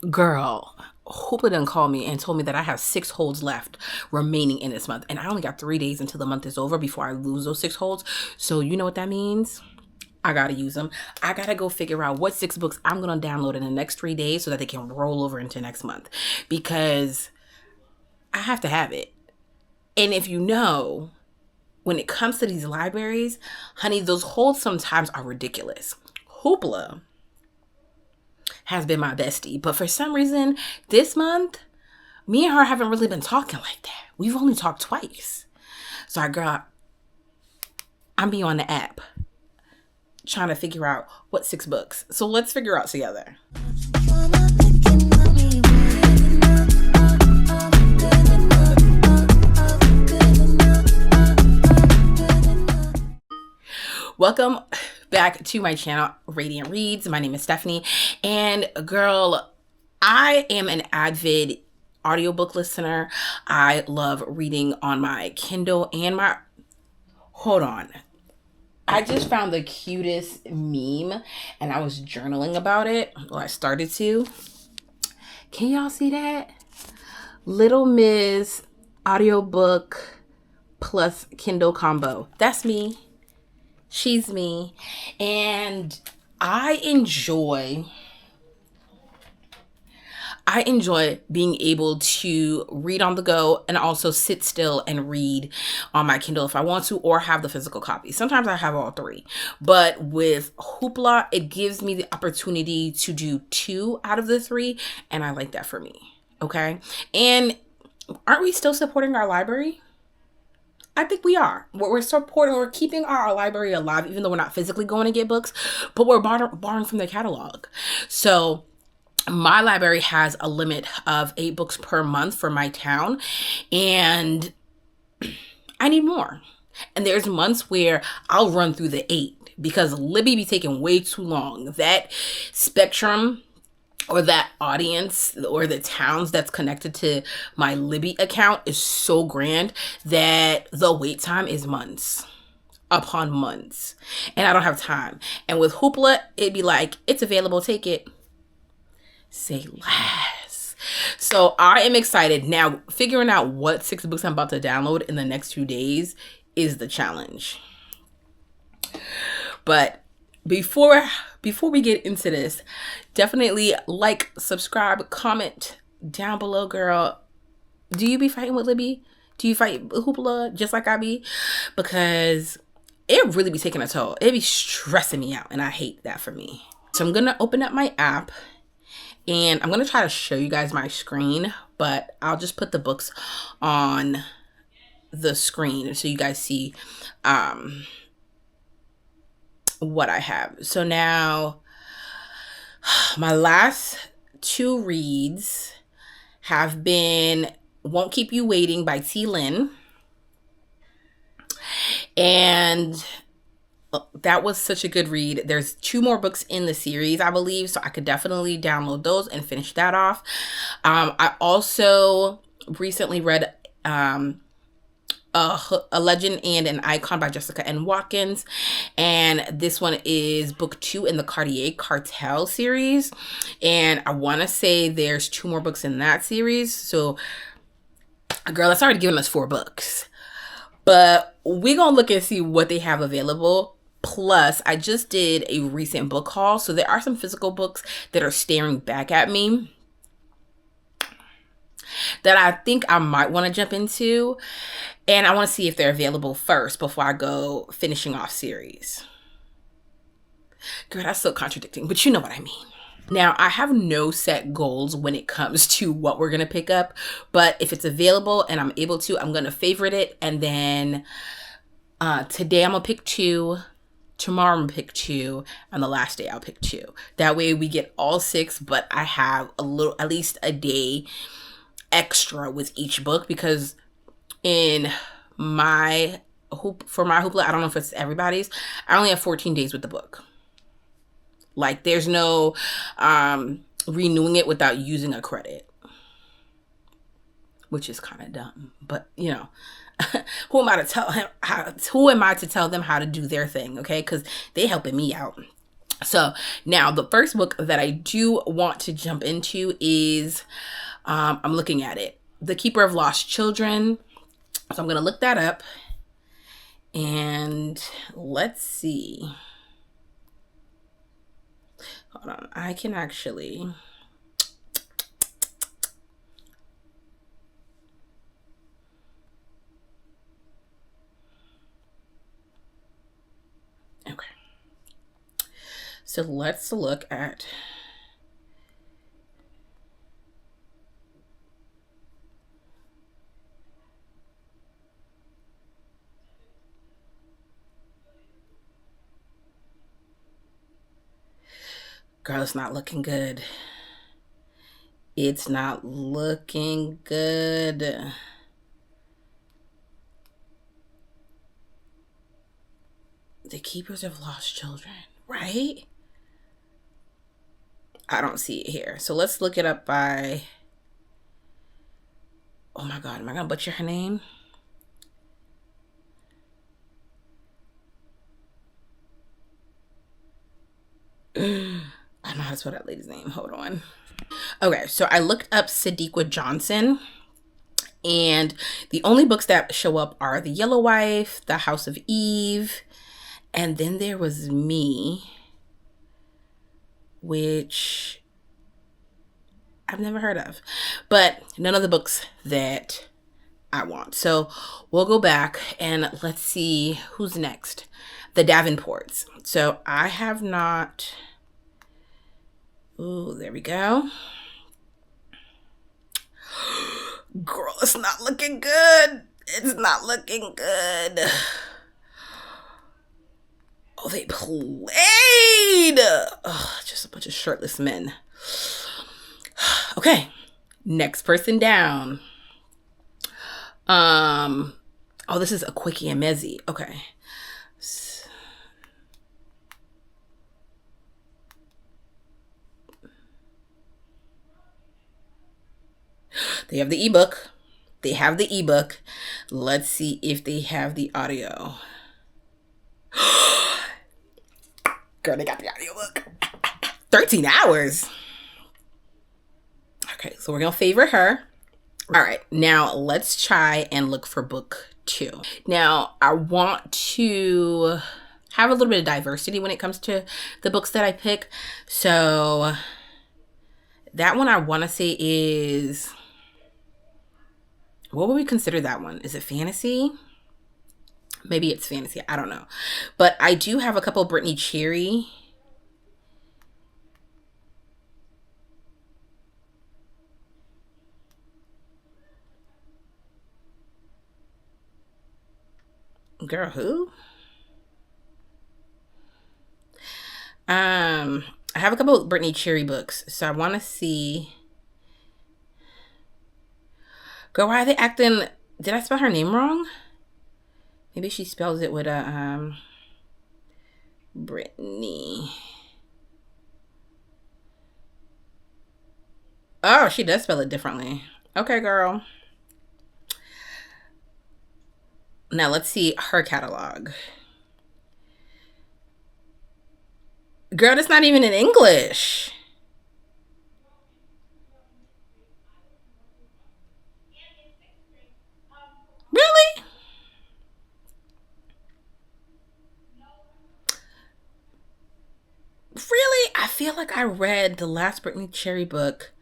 Girl, Hoopla done called me and told me that I have 6 holds left remaining in this month. And I only got 3 days until the month is over before I lose those 6 holds. So you know what that means? I gotta use them. I gotta go figure out what 6 books I'm gonna download in the next 3 days so that they can roll over into next month. Because I have to have it. And if you know, when it comes to these libraries, honey, those holds sometimes are ridiculous. Hoopla has been my bestie, but for some reason this month, me and her haven't really been talking like that. We've only talked twice. So I'm be on the app trying to figure out what 6 books. So let's figure out together. Welcome back to my channel, Radiant Reads. My name is Stephanie, and girl, I am an avid audiobook listener. I love reading on my Kindle and my... Hold on. I just found the cutest meme, and I was journaling about it. Well, I started to. Can y'all see that? Little Miss audiobook plus Kindle combo. That's me. She's me. And I enjoy being able to read on the go and also sit still and read on my Kindle if I want to, or have the physical copy. Sometimes I have all three. But with Hoopla, it gives me the opportunity to do 2 out of the 3, and I like that for me. Okay? And aren't we still supporting our library? I think we are. We're supporting, we're keeping our library alive, even though we're not physically going to get books, but we're borrowing from their catalog. So my library has a limit of 8 books per month for my town, and I need more. And there's months where I'll run through the 8 because Libby be taking way too long. That spectrum or that audience or the towns that's connected to my Libby account is so grand that the wait time is months upon months, and I don't have time. And with Hoopla, it'd be like, it's available, take it. Say less. So I am excited. Now, figuring out what 6 books I'm about to download in the next 2 days is the challenge. But before we get into this, definitely like, subscribe, comment down below, girl. Do you be fighting with Libby? Do you fight Hoopla just like I be? Because it really be taking a toll. It be stressing me out, and I hate that for me. So I'm gonna open up my app, and I'm gonna try to show you guys my screen, but I'll just put the books on the screen so you guys see what I have. So now my last 2 reads have been Won't Keep You Waiting by T. Lynn. And that was such a good read. There's 2 more books in the series, I believe, so I could definitely download those and finish that off. I also recently read A Legend and an Icon by Jessica N. Watkins, and this one is book 2 in the Cartier Cartel series, and I want to say there's 2 more books in that series. So girl, that's already given us 4 books, but we're gonna look and see what they have available. Plus, I just did a recent book haul, so there are some physical books that are staring back at me that I think I might want to jump into, and I want to see if they're available first before I go finishing off series. Girl, that's so contradicting, but you know what I mean. Now, I have no set goals when it comes to what we're going to pick up, but if it's available and I'm able to, I'm going to favorite it, and then today I'm going to pick 2, tomorrow I'm going to pick 2, and the last day I'll pick 2. That way we get all 6, but I have at least a day extra with each book, because for my Hoopla, I don't know if it's everybody's, I only have 14 days with the book. Like, there's no renewing it without using a credit, which is kind of dumb, but you know, who am I to tell them how to do their thing? Okay, because they helping me out. So now the first book that I do want to jump into is, I'm looking at it, The Keeper of Lost Children. So I'm going to look that up and let's see. Hold on. I can actually. Okay. So let's look at. Girl, it's not looking good. It's not looking good. The Keepers of Lost Children, right? I don't see it here. So let's look it up by. Oh my God, am I going to butcher her name? I don't know how to spell that lady's name. Hold on. Okay, so I looked up Sadiqa Johnson, and the only books that show up are The Yellow Wife, The House of Eve, and then there was Me, which I've never heard of, but none of the books that I want. So we'll go back and let's see who's next. The Davenports. So I have not. Ooh, there we go. Girl, it's not looking good. It's not looking good. Oh, they played. Ugh, just a bunch of shirtless men. Okay, next person down. Oh, this is a Quickie and Mezzy. Okay. They have the ebook. They have the ebook. Let's see if they have the audio. Girl, they got the audiobook. 13 hours. Okay, so we're going to favor her. All right, now let's try and look for book 2. Now, I want to have a little bit of diversity when it comes to the books that I pick. So that one I want to say is, what would we consider that one? Is it fantasy? Maybe it's fantasy. I don't know. But I do have a couple of Brittany Cherry. Girl, who? I have a couple of Brittany Cherry books, so I want to see. Girl, why are they acting? Did I spell her name wrong? Maybe she spells it with a Brittany. Oh, she does spell it differently. Okay, girl. Now let's see her catalog. Girl, that's not even in English. Really? Really? I feel like I read the last Brittany Cherry book.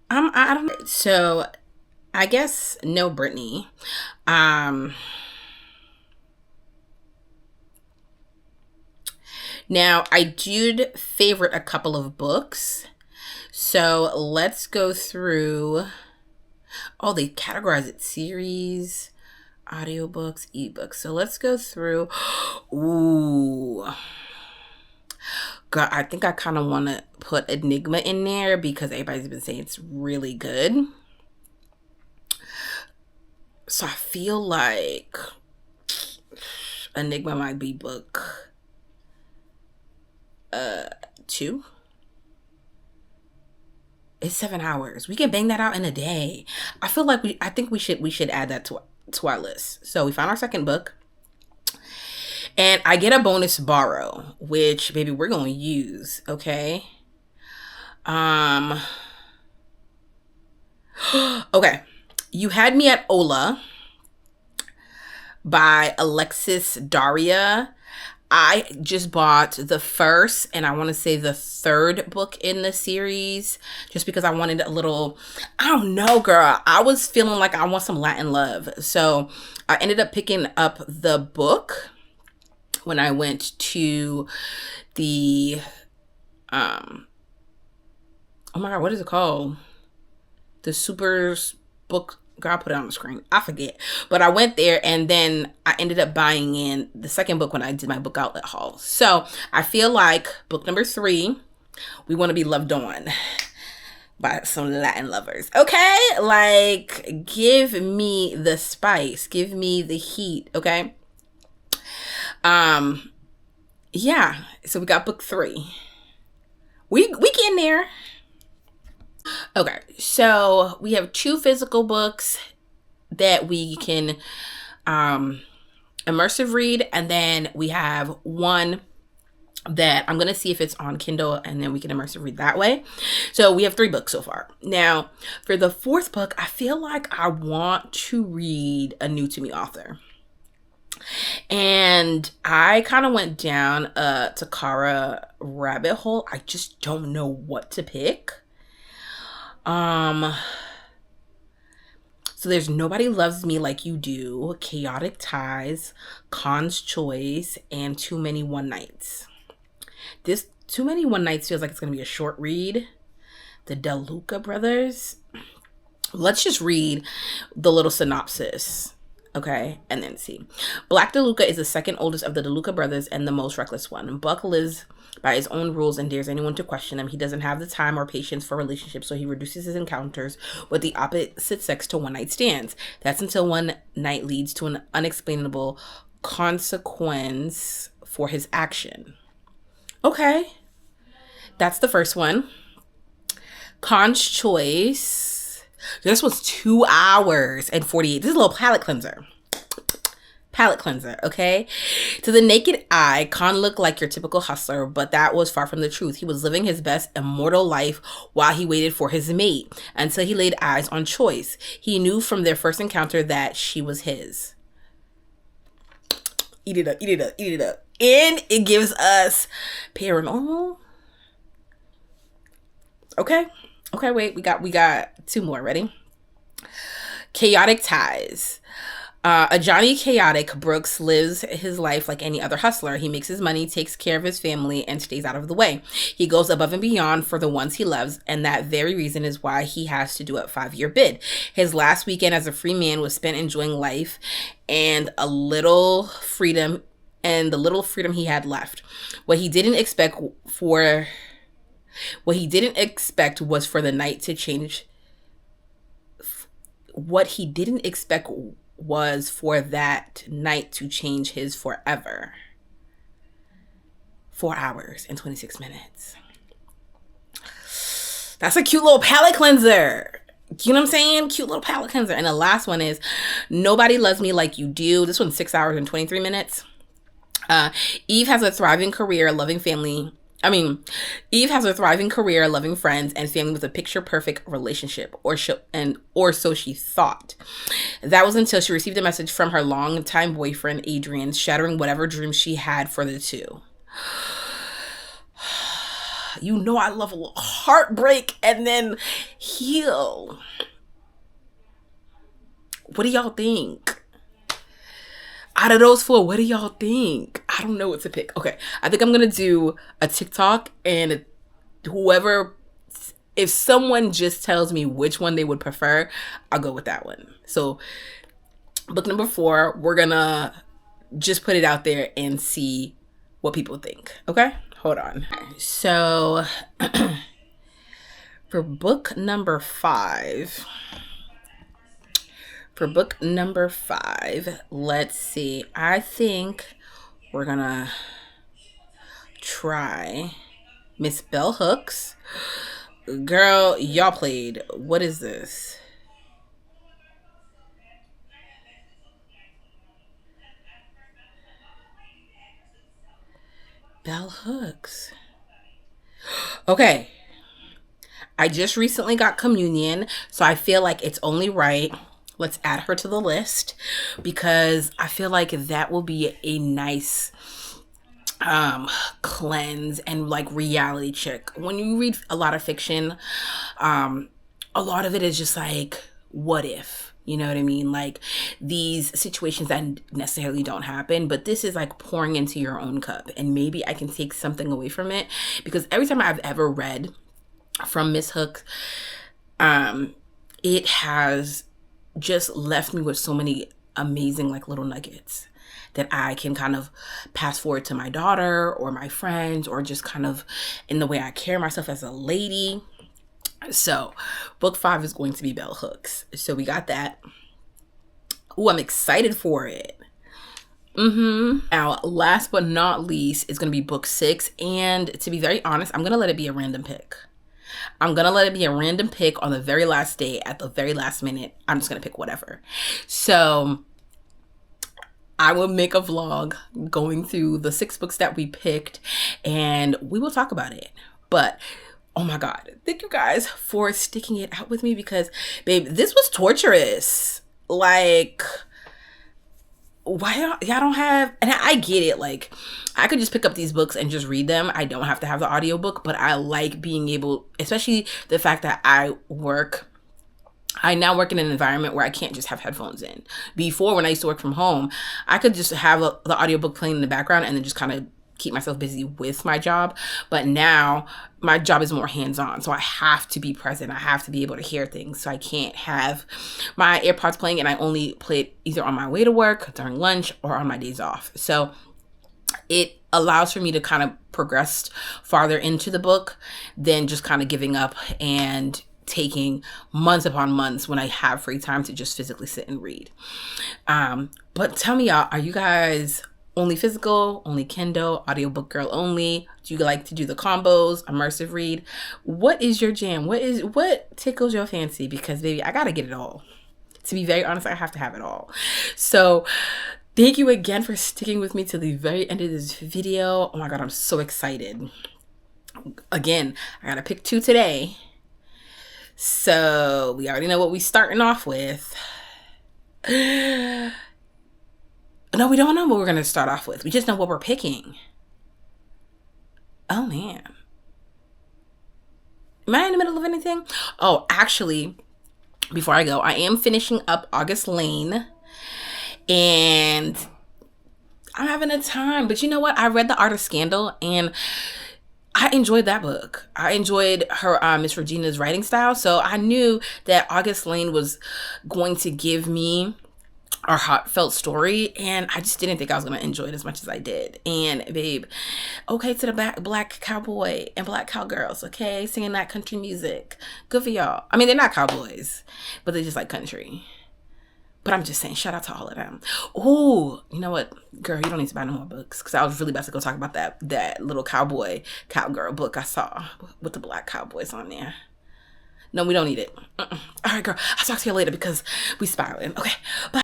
I don't know. So I guess no Brittany. Now I did favorite a couple of books. So let's go through. Oh, they categorize it: series, audiobooks, ebooks. So let's go through. Ooh. Girl, I think I kind of want to put Enigma in there because everybody's been saying it's really good. So I feel like Enigma might be book 2. It's 7 hours. We can bang that out in a day. I feel like I think we should add that to our list. So we found our second book. And I get a bonus borrow, which baby we're gonna use, okay? Um okay. You Had Me at Ola by Alexis Daria. I just bought the first and I want to say the third book in the series just because I wanted a little, I don't know, girl. I was feeling like I want some Latin love. So I ended up picking up the book when I went to the, oh my God, what is it called? The Supers book. Girl, I'll put it on the screen. I forget. But I went there and then I ended up buying in the second book when I did my book outlet haul. So I feel like book number 3, we want to be loved on by some Latin lovers. Okay? Like, give me the spice. Give me the heat. Okay? Yeah. So we got book 3. We getting there. Okay, so we have 2 physical books that we can immersive read, and then we have one that I'm going to see if it's on Kindle, and then we can immersive read that way. So we have 3 books so far. Now, for the 4th book, I feel like I want to read a new to me author. And I kind of went down a Takara rabbit hole. I just don't know what to pick. So there's Nobody Loves Me Like You Do, Chaotic Ties, Khan's Choice, and Too Many One Nights. This Too Many One Nights feels like it's going to be a short read. The DeLuca brothers. Let's just read the little synopsis, okay, and then see. Black DeLuca is the second oldest of the DeLuca brothers and the most reckless one. Buck lives by his own rules and dares anyone to question him. He doesn't have the time or patience for relationships, so he reduces his encounters with the opposite sex to one-night stands. That's until one night leads to an unexplainable consequence for his action. Okay. That's the first one. Khan's Choice. This was 2 hours and 48. This is a little palate cleanser. Palette cleanser, okay? To the naked eye, Khan looked like your typical hustler, but that was far from the truth. He was living his best immortal life while he waited for his mate until he laid eyes on Choice. He knew from their first encounter that she was his. Eat it up, eat it up, eat it up. And it gives us paranormal. Okay. Okay, wait, we got 2 more. Ready? Chaotic Ties. A Johnny Chaotic Brooks lives his life like any other hustler. He makes his money, takes care of his family, and stays out of the way. He goes above and beyond for the ones he loves, and that very reason is why he has to do a 5-year bid. His last weekend as a free man was spent enjoying life and the little freedom he had left. What he didn't expect was for the night to change. What he didn't expect was for that night to change his forever. 4 hours and 26 minutes. That's a cute little palate cleanser. You know what I'm saying? Cute little palate cleanser. And the last one is Nobody Loves Me Like You Do. This one's 6 hours and 23 minutes. Eve has a thriving career, loving family. Eve has a thriving career, loving friends, and family with a picture-perfect relationship, or so she thought. That was until she received a message from her longtime boyfriend, Adrian, shattering whatever dreams she had for the two. You know I love a little heartbreak and then heal. What do y'all think? Out of those 4, what do y'all think? I don't know what to pick. Okay, I think I'm going to do a TikTok, and if someone just tells me which one they would prefer, I'll go with that one. So book number 4, we're going to just put it out there and see what people think. Okay, hold on. So for book number 5... let's see. I think we're gonna try Miss Bell Hooks. Girl, y'all played. What is this? Bell hooks. Okay. I just recently got communion, so I feel like it's only right. Let's add her to the list because I feel like that will be a nice cleanse and like reality check. When you read a lot of fiction, a lot of it is just like, what if? You know what I mean? Like these situations that necessarily don't happen, but this is like pouring into your own cup, and maybe I can take something away from it because every time I've ever read from Miss Hook, it has just left me with so many amazing like little nuggets that I can kind of pass forward to my daughter or my friends, or just kind of in the way I carry myself as a lady. So book 5 is going to be bell hooks. So we got that. Ooh, I'm excited for it. Now, last but not least is going to be book 6. And to be very honest, I'm going to let it be a random pick. I'm going to let it be a random pick on the very last day, at the very last minute. I'm just going to pick whatever. So I will make a vlog going through the 6 books that we picked, and we will talk about it. But oh my God, thank you guys for sticking it out with me because, babe, this was torturous. Like, why y'all don't have, and I get it, like I could just pick up these books and just read them. I don't have to have the audiobook, but I like being able, especially the fact that I now work in an environment where I can't just have headphones in. Before, when I used to work from home, I could just have the audiobook playing in the background and then just kind of keep myself busy with my job. But now my job is more hands-on, so I have to be present. I have to be able to hear things. So I can't have my AirPods playing, and I only play it either on my way to work, during lunch, or on my days off. So it allows for me to kind of progress farther into the book than just kind of giving up and taking months upon months when I have free time to just physically sit and read. But tell me, y'all, are you guys only physical, only Kindle, audiobook girl only? Do you like to do the combos, immersive read? What is your jam? What tickles your fancy? Because baby, I gotta get it all. To be very honest, I have to have it all. So thank you again for sticking with me to the very end of this video. Oh my God, I'm so excited. Again, I gotta pick 2 today. So we already know what we're starting off with. No, we don't know what we're going to start off with. We just know what we're picking. Oh, man. Am I in the middle of anything? Oh, actually, before I go, I am finishing up August Lane. And I'm having a time. But you know what? I read The Art of Scandal, and I enjoyed that book. I enjoyed her, Miss Regina's writing style. So I knew that August Lane was going to give me our heartfelt story, and I just didn't think I was going to enjoy it as much as I did. And babe, okay to the black cowboy and black cowgirls, okay, singing that country music. Good for y'all. I mean, they're not cowboys, but they just like country. But I'm just saying, shout out to all of them. Oh, you know what, girl, you don't need to buy no more books, because I was really about to go talk about that little cowgirl book I saw with the black cowboys on there. No, we don't need it. All right, girl, I'll talk to you later because we spiraling. Okay, bye.